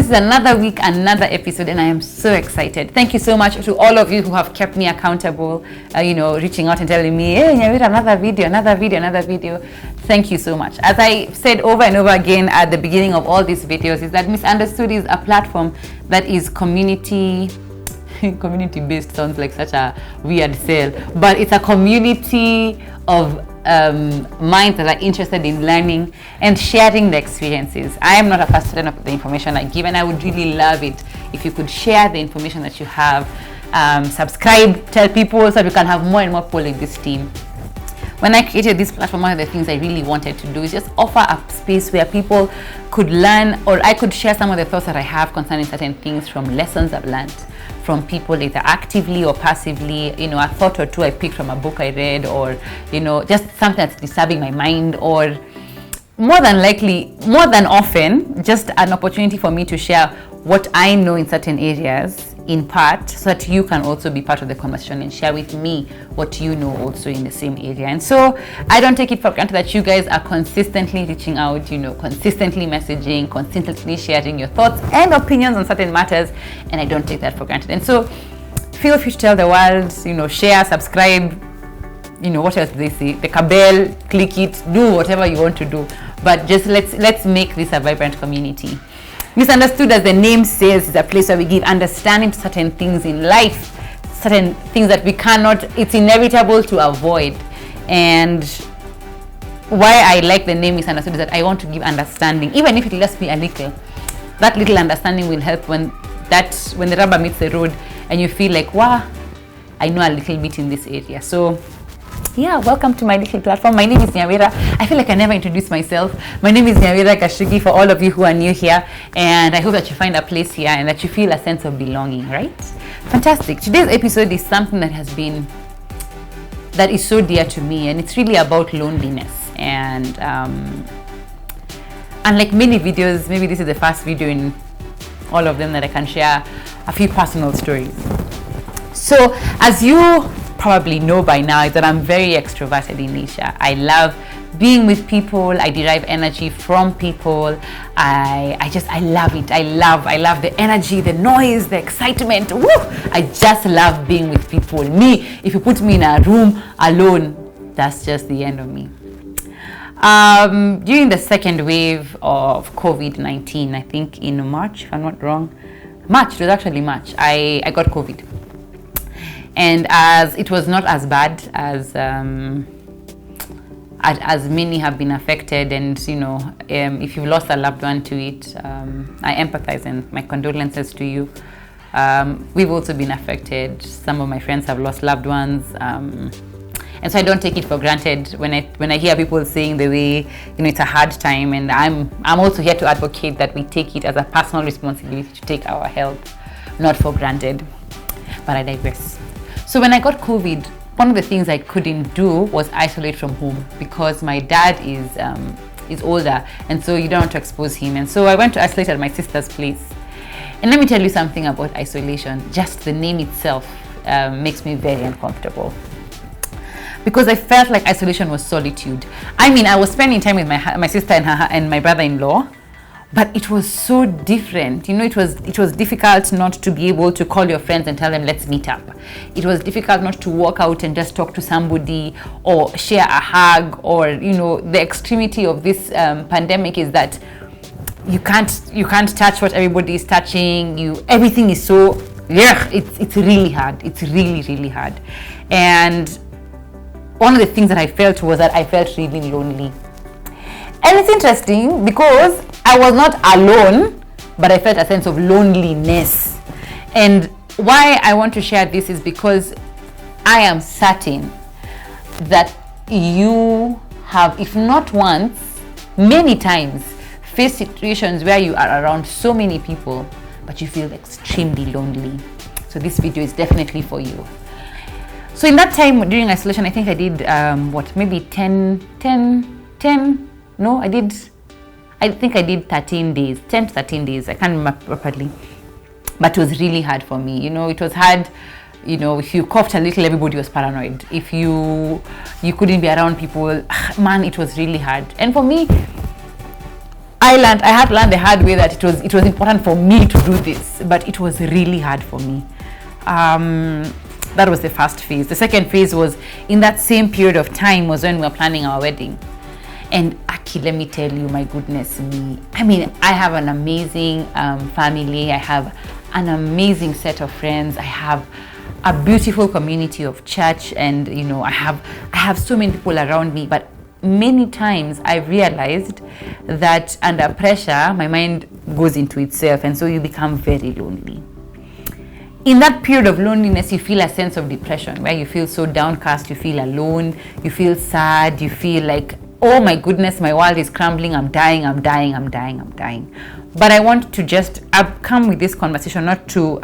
is another week, another episode, and I am so excited. Thank you so much to all of you who have kept me accountable, reaching out and telling me, hey, Nyawira, another video. Thank you so much. As I said over and over again at the beginning of all these videos, is that Misunderstood is a platform that is community based. Sounds like such a weird sale, but it's a community of minds that are interested in learning and sharing the experiences. I am not a custodian of the information I give, and I would really love it if you could share the information that you have. Subscribe, tell people, so that we can have more and more people in this team. When I created this platform, one of the things I really wanted to do is just offer a space where people could learn, or I could share some of the thoughts that I have concerning certain things from lessons I've learned from people, either actively or passively. A thought or two I picked from a book I read, or just something that's disturbing my mind, or more than often, just an opportunity for me to share what I know in certain areas in part, so that you can also be part of the conversation and share with me what you know also in the same area. And so I don't take it for granted that you guys are consistently reaching out, consistently messaging, consistently sharing your thoughts and opinions on certain matters, and I don't take that for granted. And so feel free to tell the world, share, subscribe, what else do they say? The bell, click it, do whatever you want to do, but just let's make this a vibrant community. Misunderstood, as the name says, is a place where we give understanding to certain things in life, certain things that it's inevitable to avoid. And why I like the name Misunderstood is that I want to give understanding, even if it just be a little. That little understanding will help when the rubber meets the road and you feel like, wow, I know a little bit in this area. So yeah, welcome to my little platform. My name is Nyawira. I feel like I never introduced myself. My name is Nyawira Kashugi, for all of you who are new here, and I hope that you find a place here and that you feel a sense of belonging, right? Fantastic. Today's episode is something that is so dear to me, and it's really about loneliness. And unlike many videos, maybe this is the first video in all of them that I can share a few personal stories. So as you probably know by now, is that I'm very extroverted in nature. I love being with people. I derive energy from people. I love it. I love the energy, the noise, the excitement. Woo! I just love being with people. If you put me in a room alone, that's just the end of me. During the second wave of COVID-19, I think in March, if I'm not wrong, it was actually March, I got COVID. And as it was not as bad as many have been affected, and if you've lost a loved one to it, I empathize and my condolences to you. We've also been affected. Some of my friends have lost loved ones, and so I don't take it for granted when I hear people saying the way it's a hard time. And I'm also here to advocate that we take it as a personal responsibility to take our health not for granted. But I digress. So when I got COVID, one of the things I couldn't do was isolate from home, because my dad is older, and so you don't want to expose him. And so I went to isolate at my sister's place. And let me tell you something about isolation. Just the name itself makes me very uncomfortable, because I felt like isolation was solitude. I was spending time with my sister and my brother-in-law, but it was so different. It was difficult not to be able to call your friends and tell them, let's meet up. It was difficult not to walk out and just talk to somebody or share a hug. Or the extremity of this pandemic is that you can't touch what everybody is touching. Everything is so it's really hard. It's really, really hard. And one of the things that I felt was that I felt really lonely. And it's interesting because I was not alone, but I felt a sense of loneliness. And why I want to share this is because I am certain that you have, if not once, many times, faced situations where you are around so many people, but you feel extremely lonely. So this video is definitely for you. So in that time during isolation, I think I did maybe 13 days, 10 to 13 days. I can't remember properly, but it was really hard for me. It was hard. If you coughed a little, everybody was paranoid. If you couldn't be around people, man, it was really hard. And for me, I had learned the hard way that it was important for me to do this, but it was really hard for me. That was the first phase. The second phase was in that same period of time was when we were planning our wedding. And Aki, let me tell you, my goodness me. I mean, I have an amazing family. I have an amazing set of friends. I have a beautiful community of church, and you know, I have so many people around me. But many times I've realized that under pressure, my mind goes into itself, and so you become very lonely. In that period of loneliness, you feel a sense of depression, where you feel so downcast, you feel alone, you feel sad, you feel like, oh my goodness, my world is crumbling, I'm dying. But I want to I've come with this conversation not to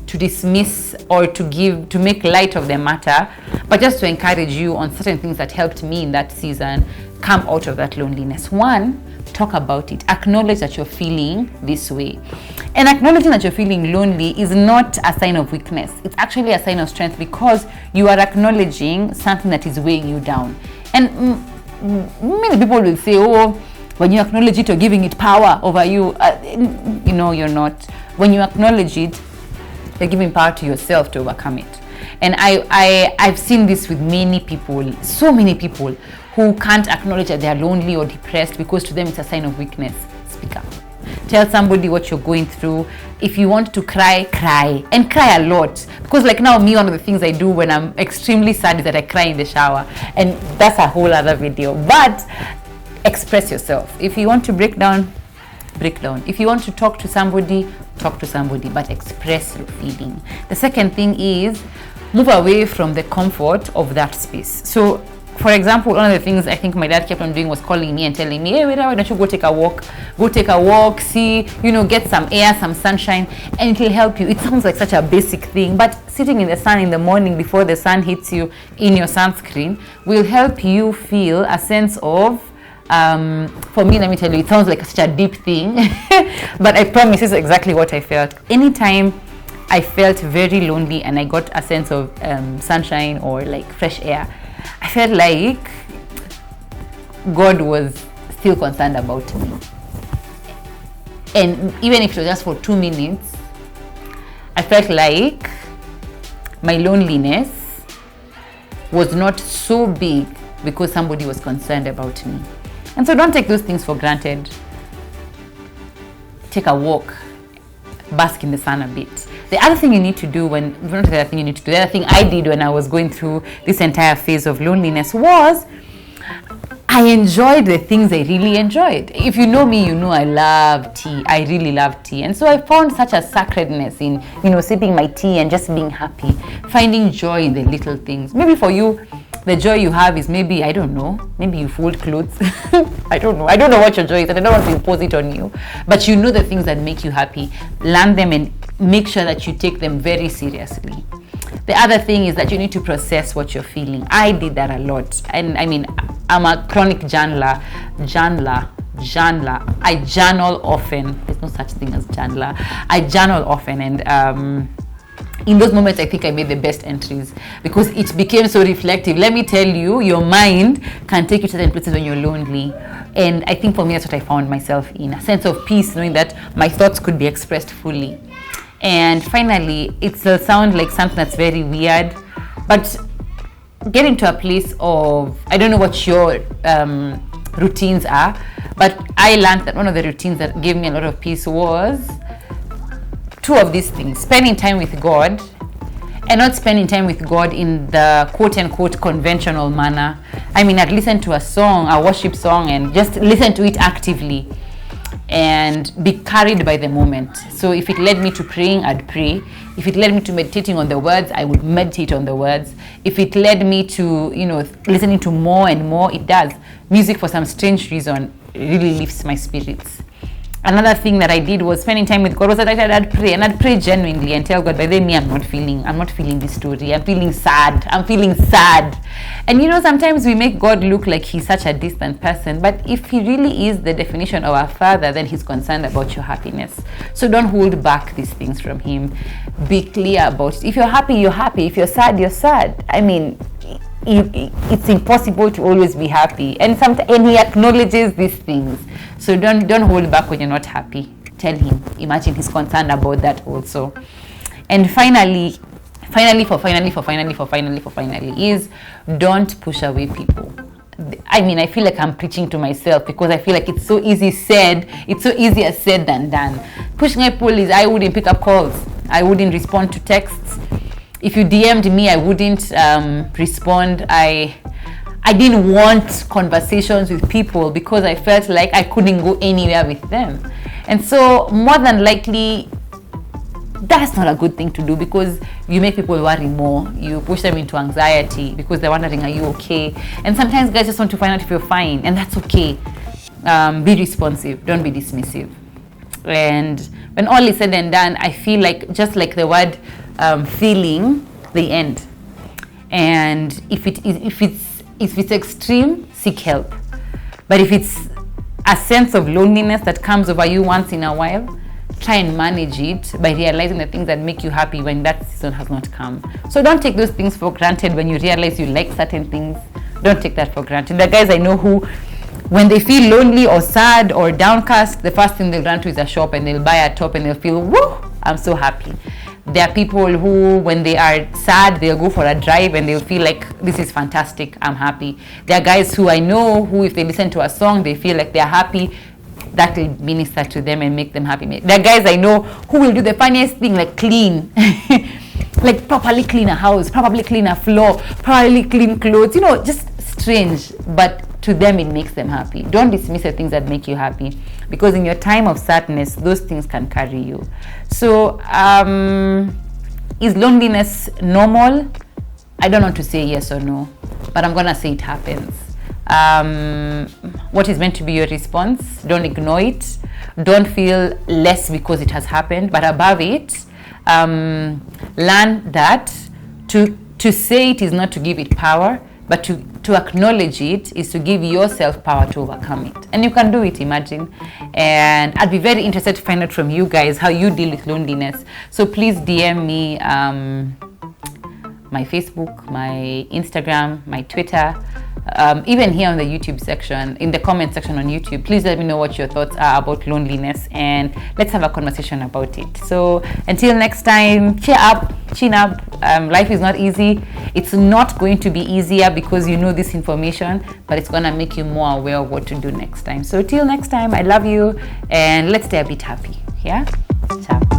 dismiss or to make light of the matter, but just to encourage you on certain things that helped me in that season come out of that loneliness. One, talk about it. Acknowledge that you're feeling this way. And acknowledging that you're feeling lonely is not a sign of weakness. It's actually a sign of strength, because you are acknowledging something that is weighing you down. And many people will say, oh, when you acknowledge it, you're giving it power over you. You're not. When you acknowledge it, you're giving power to yourself to overcome it. And I've seen this with many people, so many people who can't acknowledge that they're lonely or depressed, because to them it's a sign of weakness. Speak up. Tell somebody what you're going through. If you want to cry, cry, and cry a lot. Because like now, me, one of the things I do when I'm extremely sad is that I cry in the shower, and that's a whole other video. But express yourself. If you want to break down. If you want to talk to somebody, but express your feeling. The second thing is move away from the comfort of that space. So, for example, one of the things I think my dad kept on doing was calling me and telling me, hey, why don't you go take a walk, see, get some air, some sunshine, and it will help you. It sounds like such a basic thing, but sitting in the sun in the morning before the sun hits you in your sunscreen will help you feel a sense of, for me, let me tell you, it sounds like such a deep thing, but I promise this is exactly what I felt. Anytime I felt very lonely and I got a sense of sunshine or like fresh air, I felt like God was still concerned about me. And even if it was just for 2 minutes, I felt like my loneliness was not so big because somebody was concerned about me. And so don't take those things for granted. Take a walk, bask in the sun a bit. The other thing you need to do the other thing I did when I was going through this entire phase of loneliness was I enjoyed the things I really enjoyed. If you know me, you know I love tea. I really love tea. And so I found such a sacredness in, sipping my tea and just being happy, finding joy in the little things. Maybe for you, the joy you have is maybe you fold clothes. I don't know what your joy is, and I don't want to impose it on you. But you know the things that make you happy. Learn them and make sure that you take them very seriously. The other thing is that you need to process what you're feeling. I did that a lot. And I mean, I'm a chronic journaler. I journal often. There's no such thing as journaler. I journal often, and in those moments, I think I made the best entries because it became so reflective. Let me tell you, your mind can take you to certain places when you're lonely. And I think for me, that's what I found myself in, a sense of peace, knowing that my thoughts could be expressed fully. And finally, it'll sound like something that's very weird, but get into a place of, I don't know what your routines are, but I learned that one of the routines that gave me a lot of peace was 2 of these things: spending time with God, and not spending time with God in the quote-unquote conventional manner. I mean, I'd listen to a song, a worship song, and just listen to it actively and be carried by the moment. So if it led me to praying, I'd pray. If it led me to meditating on the words, I would meditate on the words. If it led me to, listening to more and more, it does. Music, for some strange reason, really lifts my spirits. Another thing that I did was spending time with God was that I'd pray, and I'd pray genuinely and tell God, by then me, I'm not feeling this story. I'm feeling sad. And sometimes we make God look like he's such a distant person, but if he really is the definition of our Father, then he's concerned about your happiness. So don't hold back these things from him. Be clear about it. If you're happy, you're happy. If you're sad, you're sad. I mean, it's impossible to always be happy, and he acknowledges these things. So don't hold back when you're not happy. Tell him. Imagine he's concerned about that also. And finally is don't push away people. I mean, I feel like I'm preaching to myself, because I feel like it's so easier said than done. Pushing away people is, I wouldn't pick up calls, I wouldn't respond to texts. If you DM'd me, I wouldn't respond. I didn't want conversations with people because I felt like I couldn't go anywhere with them. And so more than likely, that's not a good thing to do, because you make people worry more. You push them into anxiety because they're wondering, are you okay? And sometimes guys just want to find out if you're fine, and that's okay. Be responsive, don't be dismissive. And when all is said and done, I feel like, just like the word feeling, they end. And if it's extreme, seek help. But if it's a sense of loneliness that comes over you once in a while, try and manage it by realizing the things that make you happy when that season has not come. So don't take those things for granted. When you realize you like certain things, don't take that for granted. The guys I know who, when they feel lonely or sad or downcast, the first thing they'll run to is a shop, and they'll buy a top, and they'll feel, woo, I'm so happy. There are people who, when they are sad, they'll go for a drive and they'll feel like, this is fantastic, I'm happy. There are guys who I know who, if they listen to a song, they feel like they're happy. That will minister to them and make them happy. There are guys I know who will do the funniest thing, like clean. Like properly clean a house, probably clean a floor, probably clean clothes, just strange. But to them, it makes them happy. Don't dismiss the things that make you happy, because in your time of sadness, those things can carry you. So, is loneliness normal? I don't know to say yes or no, but I'm going to say it happens. What is meant to be your response, don't ignore it. Don't feel less because it has happened, but above it, learn that to say it is not to give it power, but to acknowledge it is to give yourself power to overcome it. And you can do it, imagine. And I'd be very interested to find out from you guys how you deal with loneliness. So please DM me my Facebook, my Instagram, my Twitter, even here on the YouTube section, in the comment section on YouTube. Please let me know what your thoughts are about loneliness, and let's have a conversation about it. So until next time, cheer up, chin up. Life is not easy. It's not going to be easier because you know this information, but it's going to make you more aware of what to do next time. So till next time, I love you, and let's stay a bit happy. Yeah? Ciao.